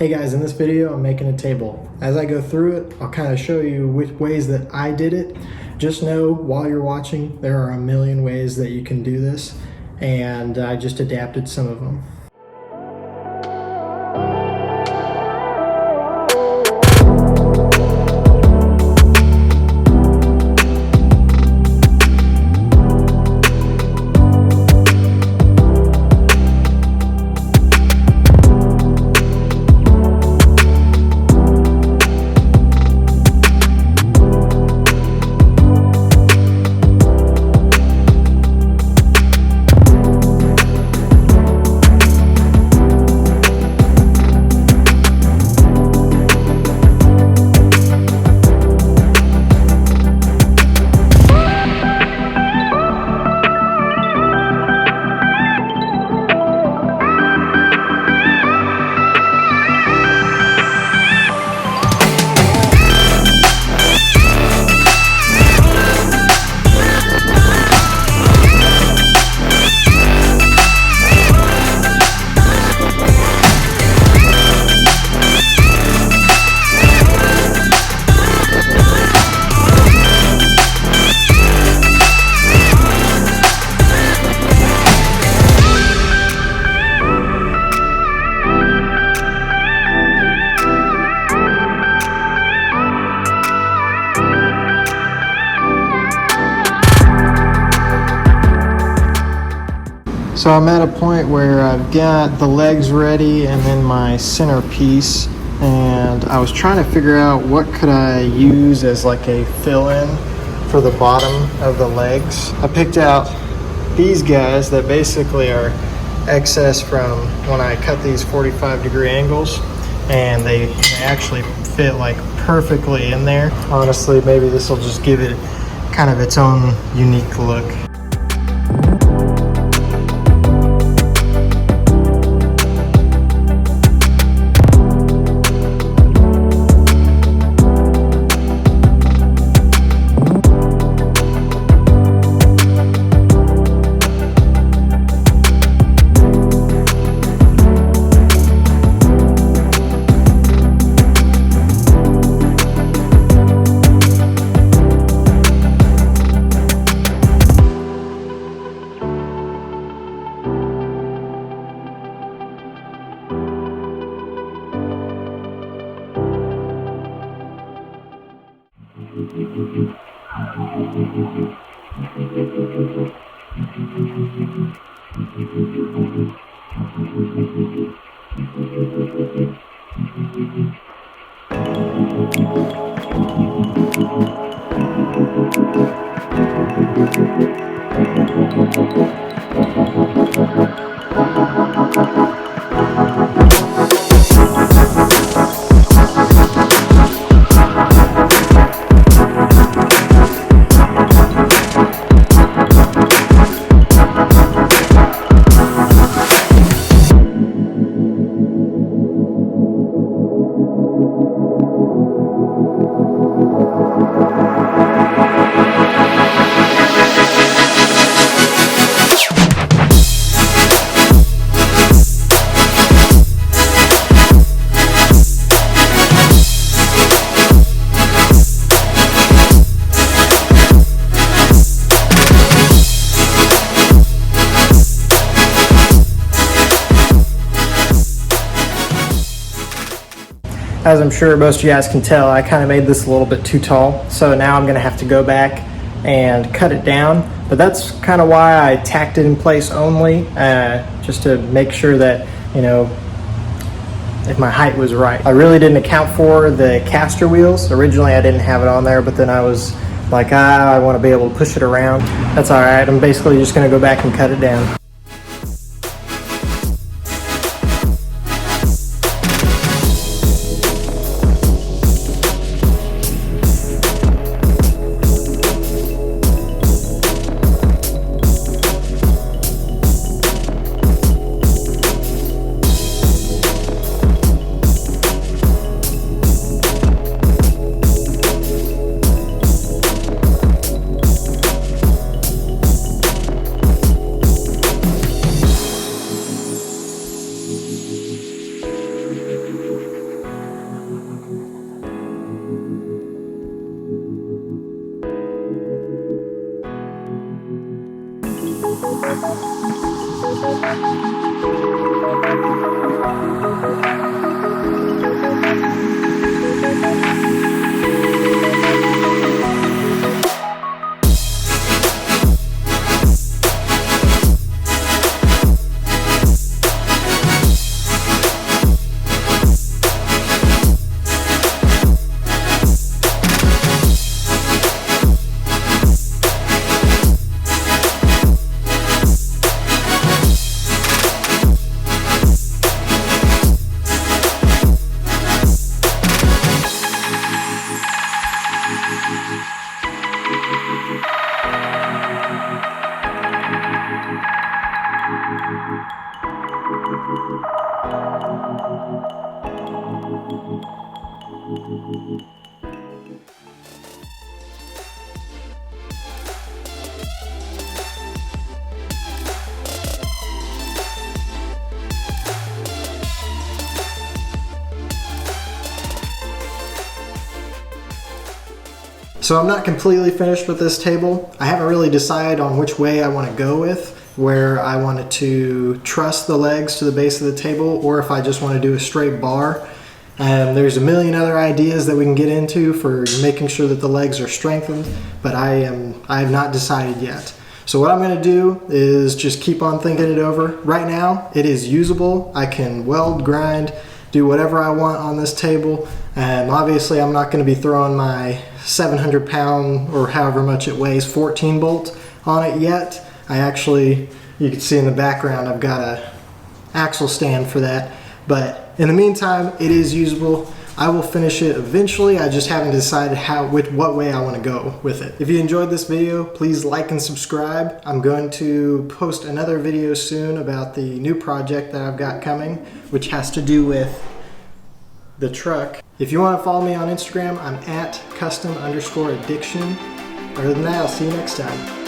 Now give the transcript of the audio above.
Hey guys, in this video I'm making a table. As I go through it, I'll kind of show you which ways that I did it. Just know while you're watching, there are a million ways that you can do this, and I just adapted some of them. So I'm at a point where I've got the legs ready and then my centerpiece, and I was trying to figure out what could I use as like a fill-in for the bottom of the legs. I picked out these guys that basically are excess from when I cut these 45-degree angles, and they actually fit like perfectly in there. Honestly, maybe this will just give it kind of its own unique look. As I'm sure most of you guys can tell, I kind of made this a little bit too tall. So now I'm gonna have to go back and cut it down. But that's kind of why I tacked it in place only, just to make sure that, you know, if my height was right. I really didn't account for the caster wheels. Originally I didn't have it on there, but then I was like, I want to be able to push it around. That's all right. I'm basically just gonna go back and cut it down. So I'm not completely finished with this table. I haven't really decided on which way I want to go with, where I wanted to truss the legs to the base of the table or if I just want to do a straight bar. There's a million other ideas that we can get into for making sure that the legs are strengthened, but I have not decided yet. So what I'm going to do is just keep on thinking it over. Right now it is usable. I can weld, grind, do whatever I want on this table. Obviously I'm not going to be throwing my 700 pound or however much it weighs 14 bolt on it yet. I actually, you can see in the background, I've got a axle stand for that. But in the meantime, it is usable. I will finish it eventually. I just haven't decided what way I want to go with it. If you enjoyed this video, please like and subscribe. I'm going to post another video soon about the new project that I've got coming, which has to do with the truck. If you want to follow me on Instagram, I'm at custom_addiction. Other than that, I'll see you next time.